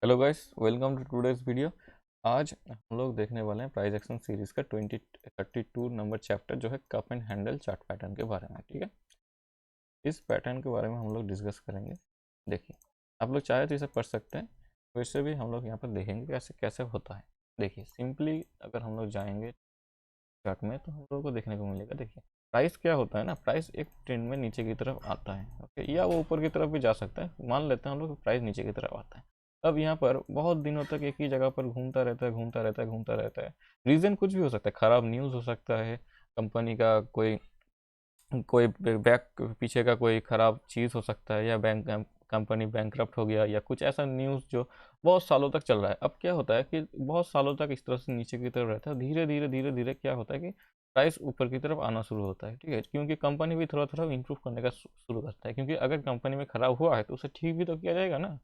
Hello guys, welcome to today's video. आज हम लोग देखने वाले हैं प्राइस एक्शन सीरीज का 2032 नंबर चैप्टर जो है cup and handle chart pattern के बारे में। ठीक है, इस पैटर्न के बारे में हम लोग डिस्कस करेंगे। देखिए, आप लोग चाहे तो इसे पढ़ सकते हैं, वैसे भी हम लोग यहाँ पर देखेंगे कैसे कैसे होता है। देखिए, सिंपली अगर हम लोग जाएंगे चार्ट में तो हम लोगों को देखने को मिलेगा। देखिए, प्राइस क्या होता है ना, प्राइस एक ट्रेंड में नीचे की तरफ आता है, ओके, या वो ऊपर की तरफ भी जा सकता है। मान लेते हैं हम लोग प्राइस नीचे की तरफ आता है। अब यहाँ पर बहुत दिनों तक एक ही जगह पर घूमता रहता है, घूमता रहता है, घूमता रहता है। रीज़न कुछ भी हो सकता है, ख़राब न्यूज़ हो सकता है, कंपनी का कोई कोई बैक पीछे का कोई ख़राब चीज़ हो सकता है, या बैंक कंपनी बैंकरप्ट हो गया, या कुछ ऐसा न्यूज़ जो बहुत सालों तक चल रहा है। अब क्या होता है कि बहुत सालों तक इस तरह से नीचे की तरफ रहता है, धीरे धीरे धीरे धीरे क्या होता है कि प्राइस ऊपर की तरफ आना शुरू होता है। ठीक है, क्योंकि कंपनी भी थोड़ा थोड़ा इंप्रूव करने का शुरू करता है, क्योंकि अगर कंपनी में ख़राब हुआ है तो उसे ठीक भी तो किया जाएगा ना।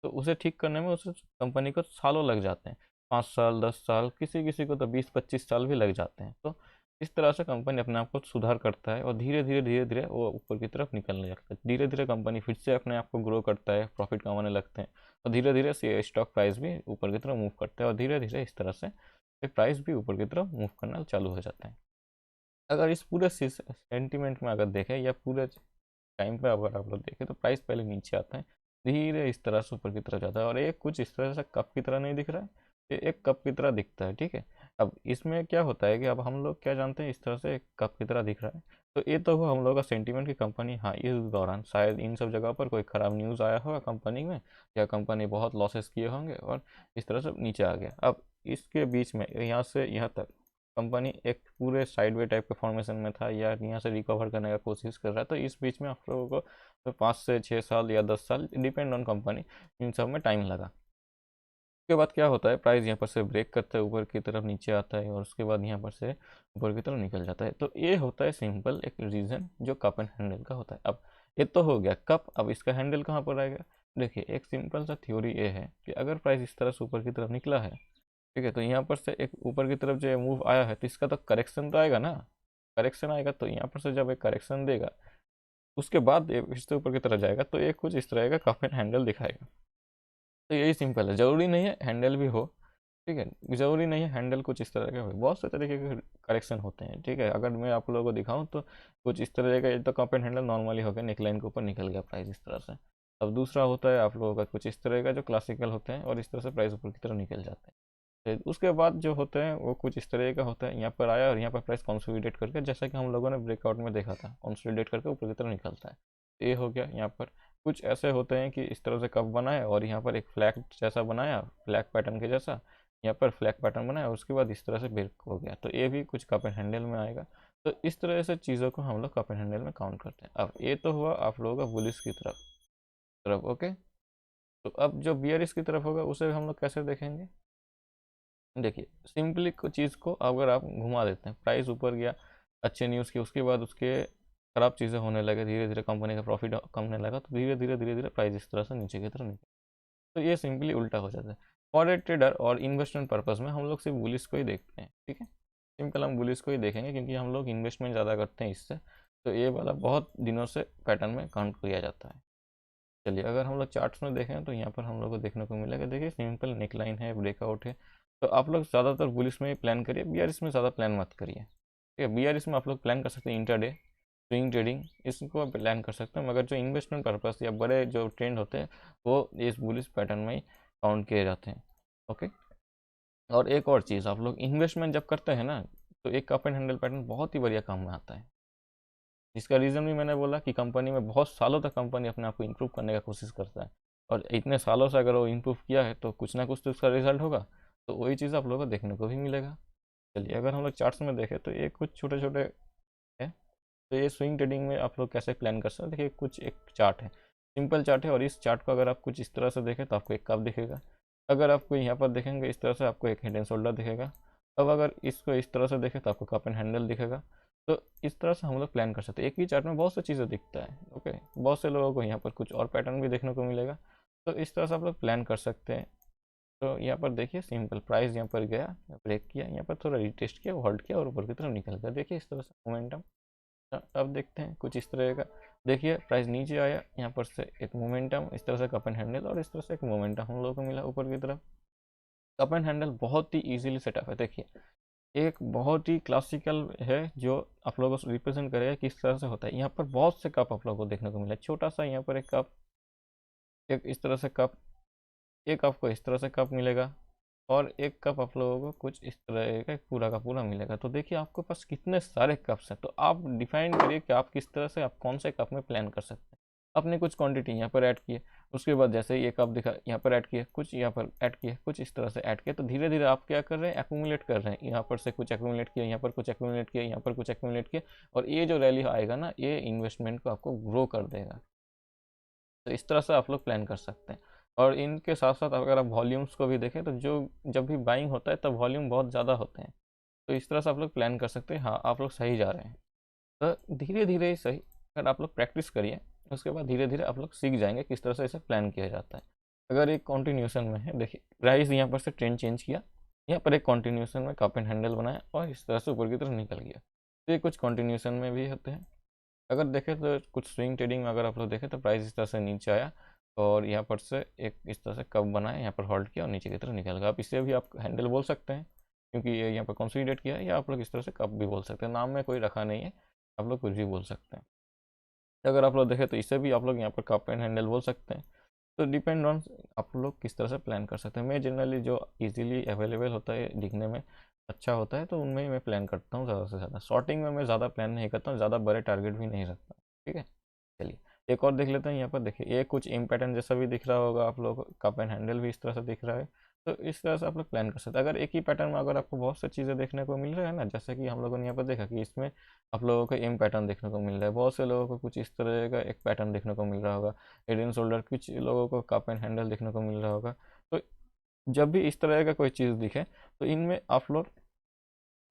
तो उसे ठीक करने में उसे कंपनी को सालों लग जाते हैं, 5 साल 10 साल, किसी किसी को तो 20-25 साल भी लग जाते हैं। तो इस तरह से कंपनी अपने आप को सुधार करता है और धीरे धीरे धीरे धीरे वो ऊपर की तरफ निकलने लगता है। धीरे धीरे कंपनी फिर से अपने आप को ग्रो करता है, प्रॉफिट कमाने लगते हैं, और धीरे धीरे से स्टॉक प्राइस भी ऊपर की तरफ मूव करता है, और धीरे धीरे इस तरह से प्राइस भी ऊपर की तरफ मूव करना चालू हो जाता है। अगर इस पूरे सेंटिमेंट में अगर देखें, या पूरे टाइम पे अगर आप लोग देखें, तो प्राइस पहले नीचे आता है, धीरे इस तरह से ऊपर की तरफ जाता है, और ये कुछ इस तरह से कप की तरह नहीं दिख रहा है, ये एक कप की तरह दिखता है। ठीक है, अब इसमें क्या होता है कि अब हम लोग क्या जानते हैं, इस तरह से एक कप की तरह दिख रहा है। तो ये तो हुआ हम लोग का सेंटीमेंट की कंपनी, हाँ, इस दौरान शायद इन सब जगह पर कोई ख़राब न्यूज़ आया होगा कंपनी में, या कंपनी बहुत लॉसेस किए होंगे और इस तरह से नीचे आ गया। अब इसके बीच में यहाँ से यहाँ तक कंपनी एक पूरे साइडवे टाइप के फॉर्मेशन में था, या यहाँ से रिकवर करने का कोशिश कर रहा है। तो इस बीच में आप लोगों को तो 5 से 6 साल या 10 साल, डिपेंड ऑन कंपनी, इन सब में टाइम लगा। उसके बाद क्या होता है, प्राइस यहाँ पर से ब्रेक करता है, ऊपर की तरफ नीचे आता है, और उसके बाद यहाँ पर से ऊपर की तरफ निकल जाता है। तो ये होता है सिंपल एक रीज़न जो कप एंड हैंडल का होता है। अब ये तो हो गया कप, अब इसका हैंडल कहाँ पर आएगा। देखिए, एक सिंपल सा थ्योरी ये है कि अगर प्राइस इस तरह से ऊपर की तरफ निकला है, ठीक है, तो यहाँ पर से एक ऊपर की तरफ जो मूव आया है, तो इसका तो करेक्शन तो आएगा ना। करेक्शन आएगा तो यहाँ पर से जब एक करेक्शन देगा, उसके बाद ये फिर से ऊपर की तरफ जाएगा, तो ये कुछ इस तरह का कप एंड हैंडल दिखाएगा। तो यही सिंपल है, ज़रूरी नहीं है हैंडल भी हो। ठीक है, ज़रूरी नहीं है हैंडल कुछ इस तरह के हो, बहुत से तरीके के करेक्शन होते हैं। ठीक है, अगर मैं आप लोगों को दिखाऊं तो कुछ इस तरह का, ये तो कप एंड हैंडल नॉर्मली हो गया, नेकलाइन के ऊपर निकल गया प्राइस इस तरह से। अब दूसरा होता है आप लोगों का कुछ इस तरह का जो क्लासिकल होते हैं, और इस तरह से प्राइस ऊपर की तरफ निकल जाते हैं। फिर उसके बाद जो होते हैं वो कुछ इस तरह का होता है, यहाँ पर आया और यहाँ पर प्राइस कंसोलिडेट करके, जैसा कि हम लोगों ने ब्रेकआउट में देखा था, कंसोलिडेट करके ऊपर की तरफ निकलता है। तो ये हो गया। यहाँ पर कुछ ऐसे होते हैं कि इस तरह से कप बनाया और यहाँ पर एक फ्लैग जैसा बनाया, फ्लैग पैटर्न के जैसा, यहाँ पर फ्लैग पैटर्न बनाया, और उसके बाद इस तरह से ब्रेक हो गया। तो ये भी कुछ कप एंड हैंडल में आएगा। तो इस तरह से चीज़ों को हम लोग कप एंड हैंडल में काउंट करते हैं। अब ये तो हुआ आप लोगों का बुलिश की तरफ ओके। तो अब जो बियरिश की तरफ होगा उसे हम लोग कैसे देखेंगे। देखिए, सिंपली को चीज़ को अगर आप घुमा देते हैं, प्राइस ऊपर गया अच्छे न्यूज़ की, उसके बाद उसके ख़राब चीज़ें होने लगे, धीरे धीरे कंपनी का प्रॉफिट कम होने लगा, तो धीरे धीरे धीरे धीरे प्राइस इस तरह से नीचे की तरफ निकल। तो ये सिंपली उल्टा हो जाता है। फॉर ए ट्रेडर और इन्वेस्टमेंट पर्पज़ में हम लोग सिर्फ बुलिश को ही देखते हैं। ठीक है, सिंपल हम बुलिश को ही देखेंगे, क्योंकि हम लोग इन्वेस्टमेंट ज़्यादा करते हैं इससे। तो ये वाला बहुत दिनों से पैटर्न में काउंट किया जाता है। चलिए, अगर हम लोग चार्ट्स में देखें तो यहाँ पर हम लोग को देखने को मिलेगा। देखिए, सिंपल नेकलाइन है, ब्रेकआउट है। तो आप लोग ज़्यादातर बुलिश में ही प्लान करिए, बीआरएस में ज़्यादा प्लान मत करिए। ठीक है, बीआरएस में आप लोग प्लान कर सकते हैं इंटरडे, स्विंग ट्रेडिंग, इसको प्लान कर सकते हैं, मगर जो इन्वेस्टमेंट पर्पस या बड़े जो ट्रेंड होते हैं वो इस बुलिश पैटर्न में ही काउंट किए जाते हैं। ओके, और एक और चीज़, आप लोग इन्वेस्टमेंट जब करते हैं ना, तो एक कप एंड हैंडल पैटर्न बहुत ही बढ़िया काम में आता है। जिसका रीज़न भी मैंने बोला कि कंपनी में बहुत सालों तक कंपनी अपने आप को इम्प्रूव करने का कोशिश करता है, और इतने सालों से अगर वो इम्प्रूव किया है तो कुछ ना कुछ तो उसका रिजल्ट होगा। तो वही चीज़ आप लोगों को देखने को भी मिलेगा। चलिए, अगर हम लोग चार्ट्स में देखें तो ये कुछ छोटे छोटे है। तो ये स्विंग ट्रेडिंग में आप लोग कैसे प्लान कर सकते हैं। देखिए, कुछ एक चार्ट है, सिंपल चार्ट है, और इस चार्ट को अगर आप कुछ इस तरह से देखें तो आपको एक कप दिखेगा। अगर आपको यहाँ पर देखेंगे इस तरह से, आपको एक हेड एंड शोल्डर दिखेगा। अब अगर इसको इस तरह से देखें तो आपको कप एंड हैंडल दिखेगा। तो इस तरह से हम लोग प्लान कर सकते हैं, एक ही चार्ट में बहुत सी चीज़ें दिखता है। ओके, बहुत से लोगों को यहाँ पर कुछ और पैटर्न भी देखने को मिलेगा। तो इस तरह से आप लोग प्लान कर सकते हैं। तो यहाँ पर देखिए, सिंपल प्राइस यहाँ पर गया, ब्रेक किया, यहाँ पर थोड़ा रिटेस्ट किया, होल्ड किया, और ऊपर की तरफ निकल गया। देखिए इस तरह से मोमेंटम। अब देखते हैं कुछ इस तरह का। देखिए प्राइस नीचे आया, यहाँ पर से एक मोमेंटम, इस तरह से कप एंड हैंडल, और इस तरह से एक मोमेंटम हम लोगों को मिला ऊपर की तरफ। कप एंड हैंडल बहुत ही इजीली सेटअप है। देखिए एक बहुत ही क्लासिकल है जो आप लोगों को रिप्रेजेंट करेगा किस तरह से होता है। यहाँ पर बहुत से कप आप लोगों को देखने को मिला, छोटा सा यहाँ पर एक कप, एक इस तरह से कप, एक आपको इस तरह से कप मिलेगा, और एक कप आप लोगों को कुछ इस तरह का पूरा का पूरा मिलेगा। तो देखिए आपके पास कितने सारे कप्स हैं, तो आप डिफाइन करिए कि आप किस तरह से, आप कौन से कप में प्लान कर सकते हैं। अपने कुछ क्वांटिटी यहाँ पर ऐड किए, उसके बाद जैसे ये कप दिखा यहाँ पर ऐड किए, कुछ यहाँ पर ऐड किए, कुछ इस तरह से ऐड किए, तो धीरे धीरे आप क्या कर रहे हैं, एक्यूमुलेट कर रहे हैं। यहाँ पर से कुछ एक्यूमुलेट किया, यहाँ पर कुछ एक्यूमुलेट किया, यहाँ पर कुछ एक्यूमुलेट किया, और ये जो रैली आएगा ना, ये इन्वेस्टमेंट को आपको ग्रो कर देगा। तो इस तरह से आप लोग प्लान कर सकते हैं। और इनके साथ साथ अगर आप वॉल्यूम्स को भी देखें तो जो जब भी बाइंग होता है तब वॉल्यूम बहुत ज़्यादा होते हैं। तो इस तरह से आप लोग प्लान कर सकते हैं। हाँ आप लोग सही जा रहे हैं। तो धीरे धीरे ही सही, अगर आप लोग प्रैक्टिस करिए उसके बाद धीरे धीरे आप लोग सीख जाएंगे किस तरह से इसे प्लान किया जाता है। अगर एक कॉन्टिन्यूशन में है, देखिए प्राइस यहाँ पर से ट्रेंड चेंज किया, यहाँ पर एक कॉन्टिन्यूशन में कप एंड हैंडल बनाया और इस तरह से ऊपर की तरफ निकल गया। तो ये कुछ कॉन्टिन्यूशन में भी होते हैं। अगर देखें तो कुछ स्विंग ट्रेडिंग में अगर आप लोग देखें तो प्राइस इस तरह से नीचे आया और यहाँ पर से एक इस तरह से कप बनाया, यहाँ पर होल्ड किया और नीचे की तरफ निकल गया। आप इसे भी आप हैंडल बोल सकते हैं क्योंकि ये यहाँ पर कंसोलिडेट किया है, या आप लोग इस तरह से कप भी बोल सकते हैं। नाम में कोई रखा नहीं है, आप लोग कुछ भी बोल सकते हैं। अगर आप लोग देखें तो इसे भी आप लोग यहाँ पर कप एंड हैंडल बोल सकते हैं। तो डिपेंड ऑन आप लोग किस तरह से प्लान कर सकते हैं। मैं जनरली जो इजीली अवेलेबल होता है, दिखने में अच्छा होता है, तो उनमें ही मैं प्लान करता हूँ ज़्यादा से ज़्यादा। शॉर्टिंग में मैं ज़्यादा प्लान नहीं करता हूँ, ज़्यादा बड़े टारगेट भी नहीं रखता। ठीक है, चलिए एक और देख लेते हैं। यहाँ पर देखिए ये कुछ एम पैटर्न जैसा भी दिख रहा होगा आप लोग को, कप एंड हैंडल भी इस तरह से दिख रहा है। तो इस तरह से आप लोग प्लान कर सकते हैं। अगर एक ही पैटर्न में अगर आपको बहुत सी चीज़ें देखने को मिल रहा है ना, जैसे कि हम लोगों ने यहाँ पर देखा कि इसमें आप लोगों को एम पैटर्न देखने को मिल रहा है, बहुत से लोगों को कुछ इस तरह का एक पैटर्न देखने को मिल रहा होगा, हेड एंड शोल्डर, कुछ लोगों को कप एंड हैंडल देखने को मिल रहा होगा। तो जब भी इस तरह का कोई चीज़ दिखे तो इनमें आप लोग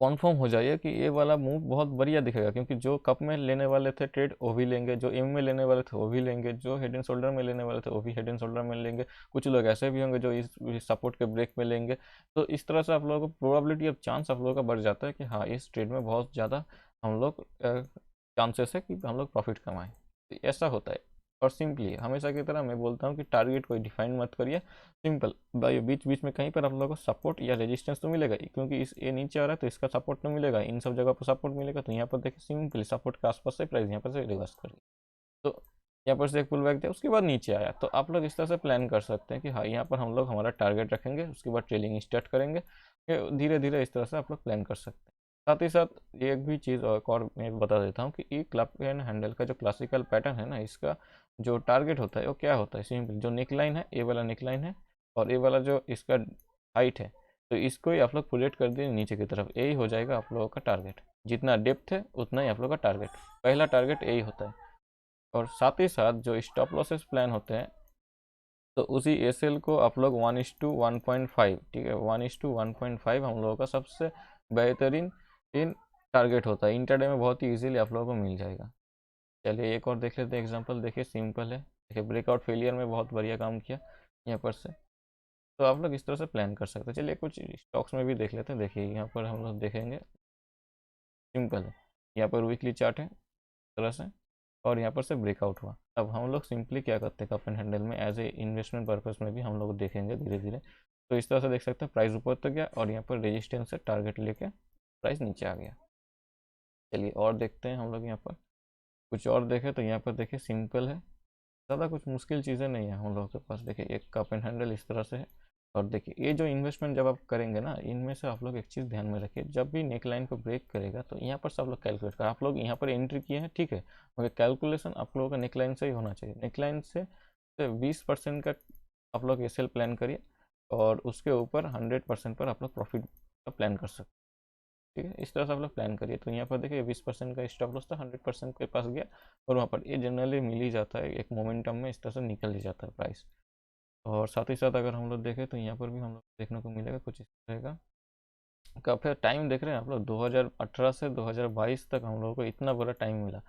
कॉन्फर्म हो जाइए कि ये वाला मूव बहुत बढ़िया दिखेगा, क्योंकि जो कप में लेने वाले थे ट्रेड वो भी लेंगे, जो एम में लेने वाले थे वो भी लेंगे, जो हेड एंड शोल्डर में लेने वाले थे वो भी हेड एंड शोल्डर में लेंगे। कुछ लोग ऐसे भी होंगे जो इस सपोर्ट के ब्रेक में लेंगे। तो इस तरह से आप लोगों को प्रोबेबिलिटी ऑफ चांस आप लोगों का बढ़ जाता है कि हाँ इस ट्रेड में बहुत ज़्यादा हम लोग चांसेस है कि हम लोग प्रॉफिट कमाएं। तो ऐसा होता है। और सिंपली हमेशा की तरह मैं बोलता हूँ कि टारगेट कोई डिफाइन मत करिए, सिंपल भाई बीच बीच में कहीं पर आप लोगों को सपोर्ट या रेजिस्टेंस तो मिलेगा ही, क्योंकि इस ये नीचे आ रहा है तो इसका सपोर्ट तो मिलेगा, इन सब जगह पर सपोर्ट मिलेगा। तो यहाँ पर देखिए सिंपली सपोर्ट के आसपास से प्राइस यहाँ पर से रिवर्स कर दिया, तो यहाँ पर से एक पुल बैक दिया, उसके बाद नीचे आया। तो आप लोग इस तरह से प्लान कर सकते हैं कि हाँ यहाँ पर हम लोग हमारा टारगेट रखेंगे, उसके बाद ट्रेलिंग स्टार्ट करेंगे। धीरे धीरे इस तरह से आप लोग प्लान कर सकते हैं। साथ ही साथ एक भी चीज़ और मैं बता देता हूँ कि ये क्लब एंड हैंडल का जो क्लासिकल पैटर्न है ना, इसका जो टारगेट होता है वो क्या होता है, सिंपल जो नेक लाइन है, ये वाला नेक लाइन है, और ये वाला जो इसका हाइट है, तो इसको ही आप लोग प्रोजेक्ट कर दिए नीचे की तरफ, यही हो जाएगा आप लोगों का टारगेट। जितना डेप्थ है उतना ही आप लोगों का टारगेट, पहला टारगेट यही होता है। और साथ ही साथ जो स्टॉप लॉसेस प्लान होते हैं, तो उसी एस को आप लोग 1:1.5, ठीक है, 1:1.5 हम लोगों का सबसे बेहतरीन इन टारगेट होता है। इंटरडे में बहुत ही ईजिली आप लोगों को मिल जाएगा। चलिए एक और देख लेते हैं एग्जांपल। देखिए सिंपल है, देखिए ब्रेकआउट फेलियर में बहुत बढ़िया काम किया यहाँ पर से। तो आप लोग इस तरह से प्लान कर सकते हैं। चलिए कुछ स्टॉक्स में भी देख लेते हैं। देखिए यहाँ पर हम लोग देखेंगे, सिंपल है, यहाँ पर वीकली चार्ट है इस तरह से, और यहाँ पर से ब्रेकआउट हुआ। अब हम लोग सिंपली क्या करते हैं, कप एंड हैंडल में एज ए इन्वेस्टमेंट पर्पस में भी हम लोग देखेंगे धीरे धीरे। तो इस तरह से देख सकते हैं प्राइस ऊपर तक गया और यहाँ पर रेजिस्टेंस से टारगेट लेके प्राइस नीचे आ गया। चलिए और देखते हैं हम लोग, यहाँ पर कुछ और देखें तो यहाँ पर देखिए सिंपल है, ज़्यादा कुछ मुश्किल चीज़ें नहीं है हम लोगों के पास। देखिए एक कप एंड हैंडल इस तरह से है। और देखिए ये जो इन्वेस्टमेंट जब आप करेंगे ना, इनमें से आप लोग एक चीज़ ध्यान में रखिए, जब भी नेक लाइन को ब्रेक करेगा तो यहाँ पर से आप लोग कैलकुलेट करें। आप लोग यहाँ पर एंट्री किए हैं, ठीक है, मगर कैलकुलेशन आप लोगों का नेक लाइन से ही होना चाहिए। नेक लाइन से 20% का आप लोग एस प्लान करिए, और उसके ऊपर 100% पर आप लोग प्रॉफिट का प्लान कर सकते हैं। ठीक है, इस तरह से आप लोग प्लान करिए। तो यहाँ पर देखिए 20% का स्टॉप लॉस था, 100% के पास गया, और वहाँ पर ये जनरली मिल ही जाता है, एक मोमेंटम में इस तरह से निकल ही जाता है प्राइस। और साथ ही साथ अगर हम लोग देखें तो यहाँ पर भी हम लोग देखने को मिलेगा कुछ इस तरह का। का फिर टाइम देख रहे हैं आप लोग, 2018 से 2022 तक हम लोगों को इतना बड़ा टाइम मिला।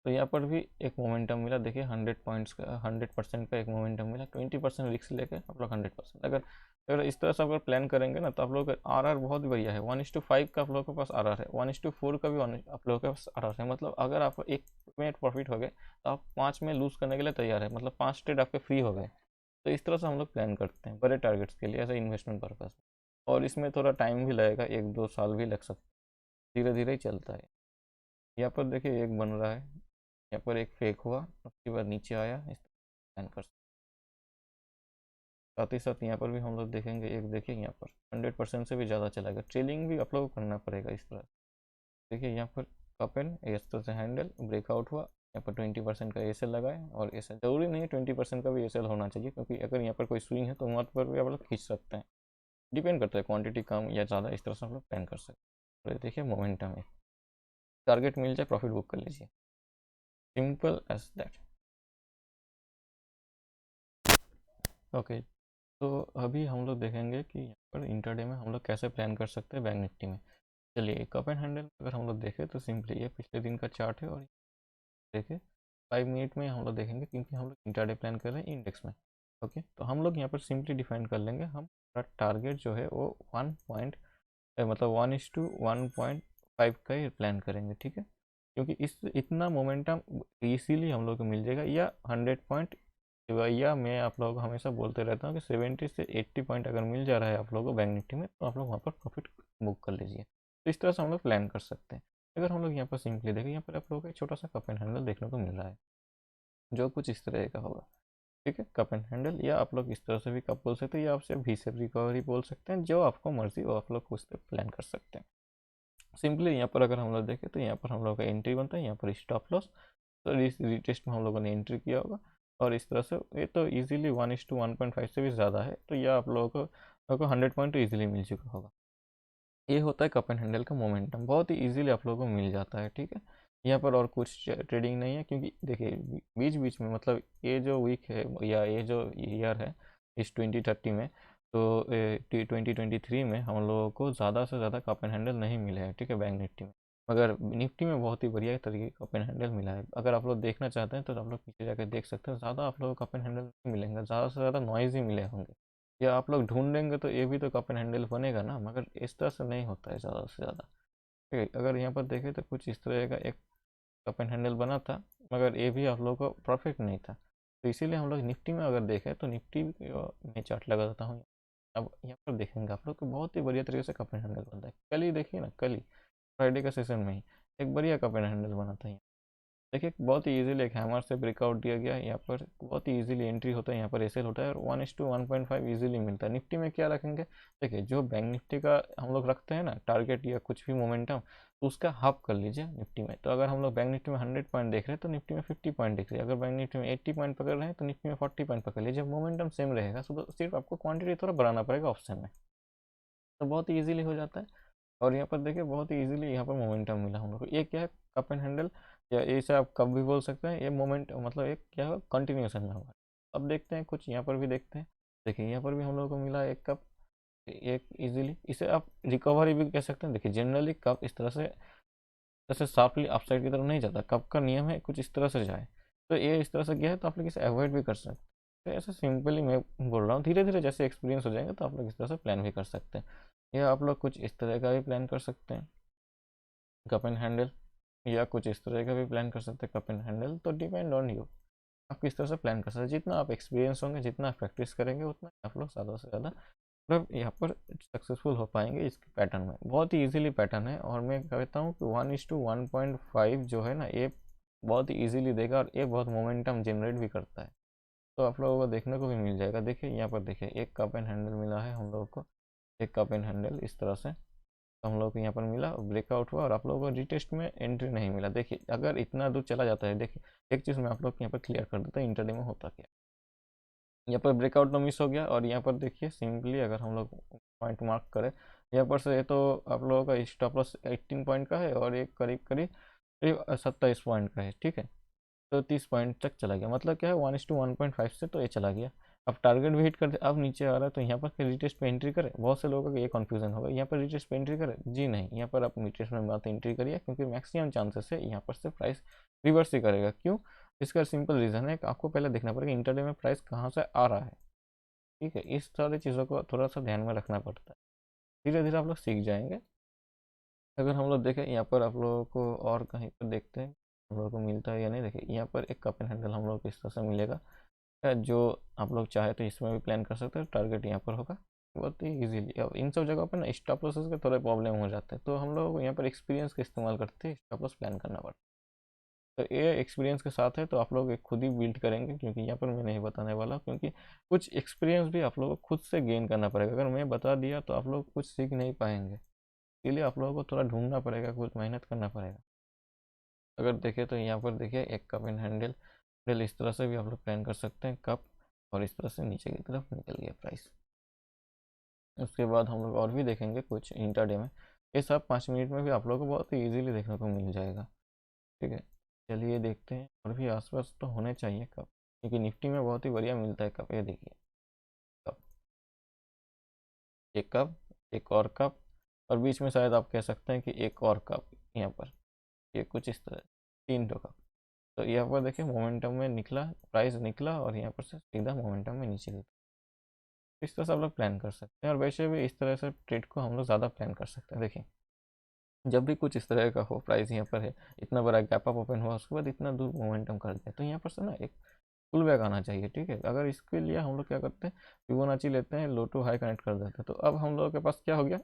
तो यहाँ पर भी एक मोमेंटम मिला, देखिए 100 पॉइंट्स का 100% का एक मोमेंटम मिला। 20% रिस्क लेके आप लोग 100%, अगर अगर इस तरह से अगर प्लान करेंगे ना तो आप लोग का आर बहुत बढ़िया है। 1:5 का आप लोगों के पास आर है, 1:4 का भी आप लोगों के पास आर है। मतलब अगर आप एक में प्रॉफिट हो गए तो आप 5 में लूज़ करने के लिए तैयार है, मतलब 5 ट्रेड आपके फ्री हो गए। तो इस तरह से हम लोग प्लान करते हैं बड़े टारगेट्स के लिए, ऐसा इन्वेस्टमेंट पर्पज़। और इसमें थोड़ा टाइम भी लगेगा, 1-2 साल भी लग सकता है, धीरे धीरे ही चलता है। यहाँ पर देखिए एक बन रहा है, यहाँ पर एक फेक हुआ, उसके बाद नीचे आया, इस प्लान कर। साथ ही साथ यहाँ पर भी हम लोग देखेंगे, एक देखिए यहाँ पर 100% से भी ज़्यादा चला गया। ट्रेलिंग भी आप लोगों को करना पड़ेगा इस तरह। देखिए यहाँ पर कप एंड इस तरह से हैंडल ब्रेकआउट हुआ, यहाँ पर 20% का एसएल लगाए। और एसएल जरूरी नहीं है 20% का भी एसएल होना चाहिए, क्योंकि अगर यहाँ पर कोई स्विंग है तो वहाँ पर भी आप लोग खींच सकते हैं। डिपेंड करता है क्वांटिटी कम या ज़्यादा, इस तरह से हम लोग प्लान कर सकते हैं। देखिए मोमेंटम है, टारगेट मिल जाए प्रॉफिट बुक कर लीजिए, सिंपल एज दैट। ओके, तो अभी हम लोग देखेंगे कि यहाँ पर इंटरडे में हम लोग कैसे प्लान कर सकते हैं बैंक निफ्टी में। चलिए कप एंड हैंडल अगर हम लोग देखें तो सिंपली ये पिछले दिन का चार्ट है, और देखें 5 मिनट में हम लोग देखेंगे, क्योंकि हम लोग इंटरडे प्लान कर रहे हैं इंडेक्स में। ओके, तो हम लोग यहाँ पर सिंपली डिफाइन कर लेंगे, हम टारगेट जो है वो 1.5 का ही प्लान करेंगे, ठीक है। क्योंकि इस इतना मोमेंटम इसीलिए हम लोग को मिल जाएगा, या 100 पॉइंट, या मैं आप लोगों को हमेशा बोलते रहता हूँ कि 70 से 80 पॉइंट अगर मिल जा रहा है आप लोगों को बैंक निफ्टी में, तो आप लोग वहाँ पर प्रॉफिट बुक कर लीजिए। तो इस तरह से हम लोग प्लान कर सकते हैं। अगर हम लोग यहाँ पर सिंपली देखें, यहाँ पर आप लोगों को एक छोटा सा कप एंड हैंडल देखने को मिल रहा है, जो कुछ इस तरह का होगा, ठीक है। कप एंड हैंडल, या आप लोग इस तरह से भी कप बोल सकते हैं, या आप सिर्फ वी शेप रिकवरी बोल सकते हैं, जो आपको मर्जी वो आप लोग उस पर प्लान कर सकते हैं। सिंपली यहाँ पर अगर हम लोग देखें तो यहाँ पर हम लोग का एंट्री बनता है, यहाँ पर स्टॉप लॉस। तो इस रिटेस्ट में हम लोगों ने एंट्री किया होगा, और इस तरह से ये तो इजीली 1:1.5 से भी ज़्यादा है, तो यह आप लोगों को 100 पॉइंट तो ईजिली मिल चुका होगा। ये होता है कप एंड हैंडल का मोमेंटम, बहुत ही इजीली आप लोगों को मिल जाता है, ठीक है। यहाँ पर और कुछ ट्रेडिंग नहीं है, क्योंकि देखिए बीच बीच में, मतलब ये जो वीक है या ये जो ईयर है इस 2030 में, तो 2023 में हम लोगों को ज़्यादा से ज़्यादा कप एंड हैंडल नहीं मिले हैं, ठीक है, बैंक निफ्टी में। मगर निफ्टी में बहुत ही बढ़िया तरीके का कप एंड हैंडल मिला है। अगर आप लोग देखना चाहते हैं तो आप लोग पीछे जाकर देख सकते हैं, ज़्यादा आप लोगों को कप एंड हैंडल नहीं मिलेंगे, ज़्यादा से ज़्यादा नॉइज ही मिले होंगे। या आप लोग ढूंढेंगे तो ये भी तो कप एंड हैंडल बनेगा ना, मगर इस तरह से नहीं होता है ज़्यादा से ज़्यादा, ठीक है। अगर यहाँ पर देखें तो कुछ इस तरह का एक कप एंड हैंडल बना था, मगर ये भी आप लोगों को परफेक्ट नहीं था। तो इसीलिए हम लोग निफ्टी में अगर देखें तो निफ्टी में चार्ट लगा देता हूँ। अब यहाँ पर देखेंगे आप लोग को बहुत ही बढ़िया तरीके से कप एंड हैंडल बनता है। कल ही देखिए ना, कल ही फ्राइडे का सेशन में ही एक बढ़िया कप एंड हैंडल बना था। देखिए बहुत ही इजीली एक हैमर से ब्रेकआउट दिया गया है, यहाँ पर बहुत ही इजीली एंट्री होता है, यहाँ पर एसएल होता है, और 1:1.5 इजीली मिलता है। निफ्टी में क्या रखेंगे, देखिए जो बैंक निफ्टी का हम लोग रखते हैं ना टारगेट या कुछ भी मोमेंटम, तो उसका हाफ कर लीजिए निफ्टी में। तो अगर हम लोग बैंक निफ्टी में 100 पॉइंट देख रहे हैं तो निफ्टी में 50 पॉइंट दिख रही है। अगर बैंक निफ्टी में 80 पॉइंट पकड़ रहे हैं तो निफ्टी में 40 पॉइंट पकड़ लीजिए। मोमेंटम सेम रहेगा, तो सिर्फ आपको क्वांटिटी थोड़ा बढ़ाना पड़ेगा ऑप्शन में, तो बहुत ही ईजिली हो जाता है। और यहाँ पर देखिए बहुत ही इजीली यहाँ पर मोमेंटम मिला हम लोग को। ये क्या है, कप एंड हैंडल, या इसे आप कब भी बोल सकते हैं। ये मोमेंट मतलब एक क्या है, कंटिन्यूशन में होगा। अब देखते हैं कुछ यहाँ पर भी देखते हैं। देखिए यहाँ पर भी हम लोगों को मिला एक कप, एक इजीली, इसे आप रिकवरी भी कह सकते हैं। देखिए जनरली कप इस तरह से जैसे शार्पली अपसाइड की तरफ नहीं जाता, कप का नियम है कुछ इस तरह से जाए, तो ये इस तरह से गया है, तो आप लोग इसे अवॉइड भी कर सकते हैं। तो ऐसे सिंपली मैं बोल रहा हूँ, धीरे धीरे जैसे एक्सपीरियंस हो जाएंगे तो आप लोग इस तरह से प्लान भी कर सकते हैं, या आप लोग कुछ इस तरह का भी प्लान कर सकते हैं कप एंड हैंडल, या कुछ इस तरह का भी प्लान कर सकते हैं कप एंड हैंडल। तो डिपेंड ऑन यू, आप किस तरह से प्लान कर सकते हैं। जितना आप एक्सपीरियंस होंगे, जितना आप प्रैक्टिस करेंगे, उतना आप लोग ज़्यादा से ज़्यादा मतलब यहाँ पर सक्सेसफुल हो पाएंगे इस पैटर्न में। बहुत ही इजीली पैटर्न है, और मैं कहता हूँ कि 1:1.5 जो है ना, ये बहुत ही ईजिली देगा, और ये बहुत मोमेंटम जनरेट भी करता है। तो आप लोगों को देखने को भी मिल जाएगा। देखिए यहाँ पर देखिए एक कप एंड हैंडल मिला है हम लोगों को, एक कप एंड हैंडल इस तरह से, तो हम लोग को यहाँ पर मिला, ब्रेकआउट हुआ, और आप लोगों को रिटेस्ट में एंट्री नहीं मिला। देखिए अगर इतना दूर चला जाता है, देखिए एक चीज़ मैं आप लोग को यहाँ पर क्लियर कर देता हूँ इंटरडे में होता क्या। यहाँ पर ब्रेकआउट तो मिस हो गया, और यहाँ पर देखिए सिंपली अगर हम लोग पॉइंट मार्क करें, यहाँ पर से तो आप लोगों का स्टॉप लॉस 18 पॉइंट का है, और एक करीब करीब करीब 27 पॉइंट का है, ठीक है। तो 30 पॉइंट तक चला गया, मतलब क्या है, 1:1.5 से तो ये चला गया। अब टारगेट भी हिट करते, अब नीचे आ रहा है तो यहाँ पर रिटेस्ट पे एंट्री करें। बहुत से लोगों का ये कन्फ्यूजन होगा, यहाँ पर रिटेस्ट पे एंट्री करें, जी नहीं, यहाँ पर आप रिटेस्ट में बात एंट्री करिए, क्योंकि मैक्सिमम चांसेस है यहाँ पर से प्राइस रिवर्स ही करेगा। क्यों? इसका सिंपल रीज़न है कि आपको पहले देखना पड़ेगा इंटरडे में प्राइस कहाँ से आ रहा है। ठीक है, इस सारी चीज़ों को थोड़ा सा ध्यान में रखना पड़ता है। धीरे धीरे आप लोग सीख जाएंगे। अगर हम लोग देखें यहाँ पर आप लोगों को और कहीं पर देखते हैं हम लोगों को मिलता है या नहीं, देखिए यहाँ पर एक कप एंड हैंडल हम लोग को इस तरह से मिलेगा, जो आप लोग चाहे तो इसमें भी प्लान कर सकते हैं। टारगेट यहाँ पर होगा बहुत ही इजीली। अब इन सब जगहों पर ना स्टॉप लॉसेस के थोड़े प्रॉब्लम हो जाते हैं, तो हम लोग यहाँ पर एक्सपीरियंस का इस्तेमाल करते हैं, स्टॉप लॉस प्लान करना पड़ता है। तो ये एक्सपीरियंस के साथ है, तो आप लोग एक खुद ही बिल्ड करेंगे, क्योंकि यहाँ पर मैं नहीं बताने वाला, क्योंकि कुछ एक्सपीरियंस भी आप लोगों को खुद से गेन करना पड़ेगा। अगर मैं बता दिया तो आप लोग कुछ सीख नहीं पाएंगे, इसलिए आप लोगों को थोड़ा ढूंढना पड़ेगा, कुछ मेहनत करना पड़ेगा। अगर देखें तो यहाँ पर देखिए एक कप एंड हैंडल इस तरह से भी आप लोग प्लान कर सकते हैं, कप, और इस तरह से नीचे की तरफ निकल गया प्राइस। उसके बाद हम लोग और भी देखेंगे कुछ इंटरडे में, ये सब 5 मिनट में भी आप लोगों को बहुत ही ईजिली देखने को मिल जाएगा। ठीक है, चलिए देखते हैं, और भी आसपास तो होने चाहिए कप, क्योंकि निफ्टी में बहुत ही बढ़िया मिलता है कप। ये देखिए कप, एक कप, एक और कप, और बीच में शायद आप कह सकते हैं कि एक और कप यहाँ पर, ये कुछ इस तरह 3 कप। तो यहाँ पर देखिए मोमेंटम में निकला, प्राइस निकला, और यहाँ पर से सीधा मोमेंटम में नीचे गिरा। इस तरह से आप लोग प्लान कर सकते हैं, और वैसे भी इस तरह से ट्रेड को हम लोग ज़्यादा प्लान कर सकते हैं। देखिए जब भी कुछ इस तरह का हो, प्राइस यहाँ पर है, इतना बड़ा गैप अप ओपन हुआ, उसके बाद इतना दूर मोमेंटम कर दिया, तो यहाँ पर से ना एक पुल बैक आना चाहिए। ठीक है, अगर इसके लिए हम लोग क्या करते हैं, फिबोनाची लेते हैं, लो टू हाई कनेक्ट कर देते हैं। तो अब हम लोगों के पास क्या हो गया,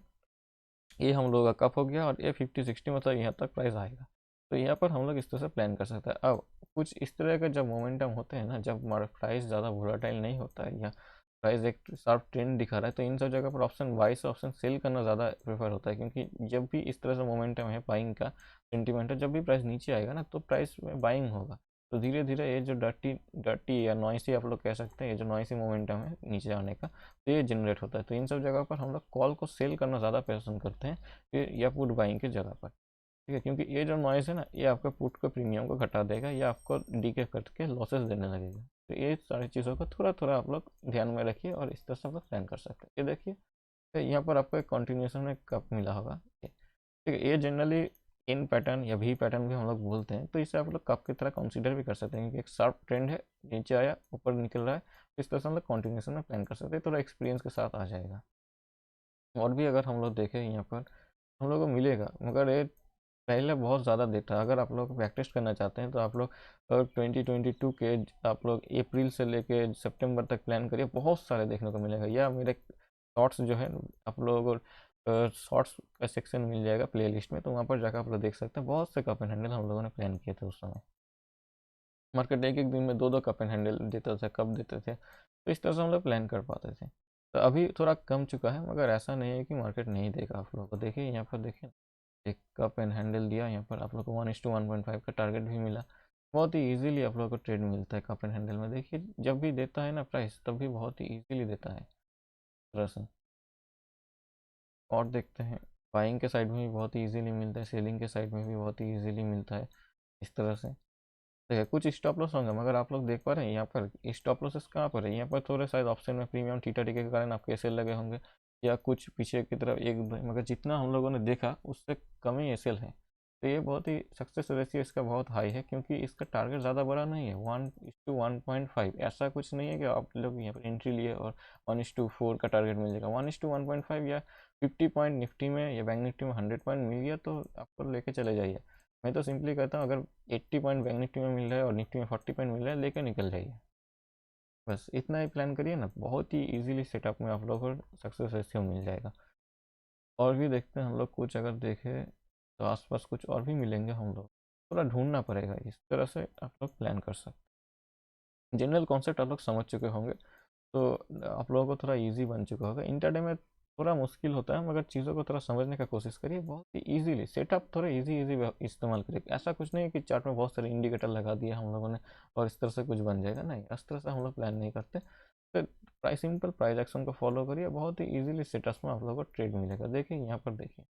ये हम लोगों का कप हो गया, और ये 50-60 मतलब यहाँ तक प्राइस आएगा। तो यहाँ पर हम लोग इस तरह से प्लान कर सकते हैं। अब कुछ इस तरह का जब मोमेंटम होते हैं ना, जब प्राइस ज़्यादा वोलाटाइल नहीं होता है, या प्राइस एक शार्प ट्रेंड दिखा रहा है, तो इन सब जगह पर ऑप्शन बाई से ऑप्शन सेल करना ज़्यादा प्रेफर होता है। क्योंकि जब भी इस तरह से मोमेंटम है, बाइंग का सेंटीमेंट है, जब भी प्राइस नीचे आएगा ना, तो प्राइस में बाइंग होगा। तो धीरे धीरे ये जो डर्टी डर्टी या नॉइसी आप लोग कह सकते हैं, ये जो नॉइसी मोमेंटम है नीचे आने का, तो ये जनरेट होता है। तो इन सब जगह पर हम लोग कॉल को सेल करना ज़्यादा पसंद करते हैं, या पुट बाइंग की जगह पर। ठीक है, क्योंकि ये जो नॉइस है ना, ये आपका पुट के प्रीमियम को घटा देगा, या आपको डीके करके लॉसेस देने लगेगा। तो ये सारी चीज़ों को थोड़ा थोड़ा आप लोग ध्यान में रखिए, और इस तरह से आप लोग प्लान कर सकते हैं। ये देखिए, तो यहाँ पर आपको एक कॉन्टिन्यूशन में कप मिला होगा। ठीक है, ये जनरली इन पैटर्न या भी पैटर्न भी हम लोग बोलते हैं, तो इसे आप लोग कप की तरह कंसीडर भी कर सकते हैं, क्योंकि एक शार्प ट्रेंड है, नीचे आया ऊपर निकल रहा है, इस तरह से हम लोग कॉन्टिन्यूशन में प्लान कर सकते हैं, थोड़ा एक्सपीरियंस के साथ आ जाएगा। और भी अगर हम लोग देखें यहाँ पर हम लोग को मिलेगा, मगर ये पहले बहुत ज़्यादा देता है। अगर आप लोग बैक टेस्ट करना चाहते हैं, तो आप लोग 2022 के आप लोग अप्रैल से लेके सितंबर तक प्लान करिए, बहुत सारे देखने को मिलेगा। या मेरे शॉर्ट्स जो है, आप लोगों को शॉर्ट्स का सेक्शन मिल जाएगा प्ले लिस्ट में, तो वहाँ पर जाकर आप लोग देख सकते हैं, बहुत से कप एंड हैंडल हम लोगों ने प्लान किए थे उस समय। मार्केट एक एक दिन में दो दो कप एंड हैंडल देता था, कप देते थे, तो इस तरह से हम लोग प्लान कर पाते थे। तो अभी थोड़ा कम चुका है, मगर ऐसा नहीं है कि मार्केट नहीं देगा। आप लोगों को देखिए यहाँ पर, देखिए एक कप एंड हैंडल दिया, यहाँ पर आप लोग को 1:1.5 का टारगेट भी मिला। बहुत ही इजीली आप लोगों को ट्रेड मिलता है कप एंड हैंडल में। देखिए जब भी देता है ना प्राइस, तब भी बहुत ही इजीली देता है तरह से। और देखते हैं बाइंग के साइड में भी बहुत ही इजीली मिलता है, सेलिंग के साइड में भी बहुत ही इजीली मिलता है इस तरह से। देखिए कुछ स्टॉप लॉस होंगे, मगर आप लोग देख पा रहे हैं यहाँ पर स्टॉप लॉसेस कहाँ पर है, यहाँ पर थोड़े शायद ऑप्शन में प्रीमियम थीटा टिके के कारण आपके एसएल लगे होंगे, या कुछ पीछे की तरफ एक, मगर जितना हम लोगों ने देखा उससे कम ही एसएल है। तो ये बहुत ही सक्सेस रेशियो इसका बहुत हाई है, क्योंकि इसका टारगेट ज़्यादा बड़ा नहीं है, 1:1.5। ऐसा कुछ नहीं है कि आप लोग यहाँ पर एंट्री लिए और 1:4 का टारगेट मिल जाएगा। 1:1.5 या 50 पॉइंट निफ्टी में या बैंक निफ्टी में 100 पॉइंट मिल गया तो आपको लेके चले जाइए। मैं तो सिंपली कहता हूँ, अगर 80 पॉइंट बैंक निफ्टी में मिल रहा है और निफ्टी में 40 पॉइंट मिल रहा है, लेकर निकल जाइए। बस इतना ही प्लान करिए ना, बहुत ही इजीली सेटअप में आप लोगों को सक्सेस रेशियो मिल जाएगा। और भी देखते हैं हम लोग, कुछ अगर देखें तो आसपास कुछ और भी मिलेंगे, हम लोग थोड़ा ढूंढना पड़ेगा। इस तरह से आप लोग प्लान कर सकते हैं। जनरल कॉन्सेप्ट आप लोग समझ चुके होंगे, तो आप लोगों को थोड़ा इजी बन चुका होगा। इंटरडे में थोड़ा मुश्किल होता है, मगर चीज़ों को थोड़ा समझने का कोशिश करिए, बहुत ही इजीली सेटअप थोड़ा इजी इजी इस्तेमाल करिए। ऐसा कुछ नहीं है कि चार्ट में बहुत सारे इंडिकेटर लगा दिया हम लोगों ने और इस तरह से कुछ बन जाएगा, नहीं, इस तरह से हम लोग प्लान नहीं करते। तो प्राइस सिंपल प्राइस एक्शन को फॉलो करिए, बहुत ही इजीली सेटअप में आप लोगों को ट्रेड मिलेगा। देखिए यहाँ पर, देखिए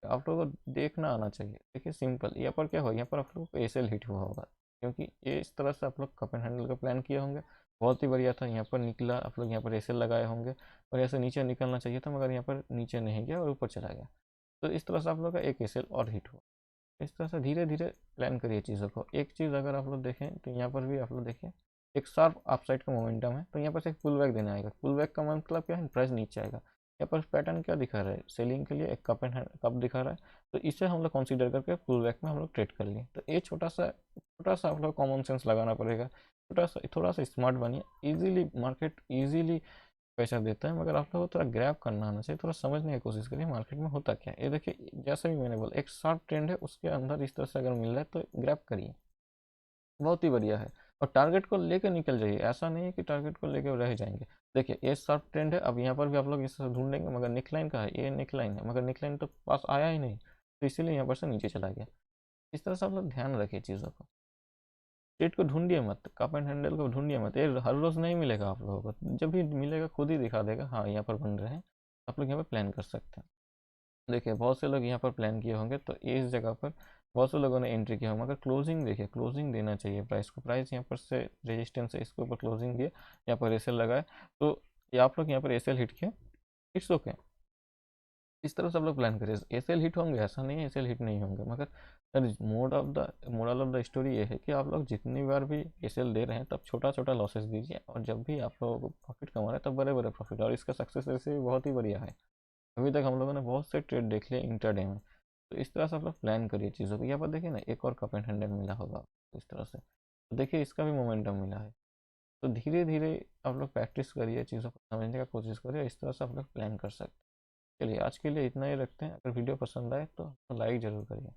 आप लोगों को देखना आना चाहिए। देखिए सिंपल, यहाँ पर क्या होगा, यहाँ पर आप लोगों को एसएल हिट हुआ होगा, क्योंकि ये इस तरह से आप लोग कप एंड हैंडल का प्लान किए होंगे, बहुत ही बढ़िया था, यहाँ पर निकला, आप लोग यहाँ पर ऐसे लगाए होंगे और ऐसे नीचे निकलना चाहिए था, मगर यहाँ पर नीचे नहीं गया और ऊपर चला गया। तो इस तरह से आप लोग का एक एसएल और हिट हुआ। इस तरह से धीरे धीरे प्लान करिए चीज़ों को। एक चीज़ अगर आप लोग देखें तो यहाँ पर भी आप लोग देखिए एक शार्प अपसाइड का मोमेंटम है, तो यहाँ पर से एक पुल बैक देना आएगा। पुल बैक का मतलब क्या है, प्राइस नीचे आएगा। यहाँ पर पैटर्न क्या दिखा रहा है, सेलिंग के लिए एक कप एंड कप दिखा रहा है, तो इसे हम लोग कंसीडर करके पुल बैक में हम लोग ट्रेड कर लिए। तो ये छोटा सा आप लोग कॉमन सेंस लगाना पड़ेगा, छोटा सा थोड़ा सा स्मार्ट बनिए। इजीली मार्केट इजीली पैसा देता है, मगर आप लोगों को थोड़ा ग्रैब करना आना चाहिए, थोड़ा समझने की कोशिश करिए मार्केट में होता क्या है। ये देखिए जैसे भी मैंने बोला, एक शार्प ट्रेंड है, उसके अंदर इस तरह से अगर मिल रहा है तो ग्रैब करिए, बहुत ही बढ़िया है। और टारगेट को लेकर निकल जाइए, ऐसा नहीं है कि टारगेट को लेकर रह जाएंगे। देखिए ये शार्प ट्रेंड है, अब यहाँ पर भी आप लोग इस ढूंढेंगे, मगर निकलाइन का है, ये निकलाइन है, मगर निकलाइन तो पास आया ही नहीं, तो इसीलिए यहाँ पर से नीचे चला गया। इस तरह से आप लोग ध्यान रखिए चीज़ों को। स्ट्रेट को ढूंढिए मत, कप एंड हैंडल को ढूंढिए मत, ये हर रोज़ नहीं मिलेगा आप लोगों को, जब भी मिलेगा खुद ही दिखा देगा, हाँ यहाँ पर बन रहे हैं, आप लोग यहाँ पर प्लान कर सकते हैं। देखिए बहुत से लोग यहाँ पर प्लान किए होंगे, तो इस जगह पर बहुत से लोगों ने एंट्री किया होगा, मगर क्लोजिंग देखिए, क्लोजिंग देना चाहिए प्राइस को। प्राइस यहाँ पर से रेजिस्टेंस है, इसके ऊपर क्लोजिंग दिए, यहाँ पर एसएल लगाए, तो ये आप लोग यहाँ पर एसएल हिट किए, इट्स ओके। इस तरह से आप लोग प्लान करिए। एसएल हिट होंगे ऐसा नहीं है एसएल हिट नहीं होंगे, मगर मोरल ऑफ द स्टोरी ये है कि आप लोग जितनी बार भी एसएल दे रहे हैं तब छोटा छोटा लॉसेस दीजिए, और जब भी आप लोगों को प्रॉफिट कमा रहे हैं तब बड़े बड़े प्रॉफिट। और इसका सक्सेस रेट भी बहुत ही बढ़िया है। अभी तक हम लोगों ने बहुत से ट्रेड देख लिए इंटरडे में। तो इस तरह से आप लोग प्लान करिए चीज़ों को। यहाँ पर देखिए ना, एक और कप एंड हैंडल मिला होगा इस तरह से, तो देखिए इसका भी मोमेंटम मिला है। तो धीरे धीरे आप लोग प्रैक्टिस करिए, चीज़ों को समझने का कोशिश करिए, इस तरह से आप लोग प्लान कर सकते हैं। चलिए आज के लिए इतना ही रखते हैं। अगर वीडियो पसंद आए तो लाइक ज़रूर करिए।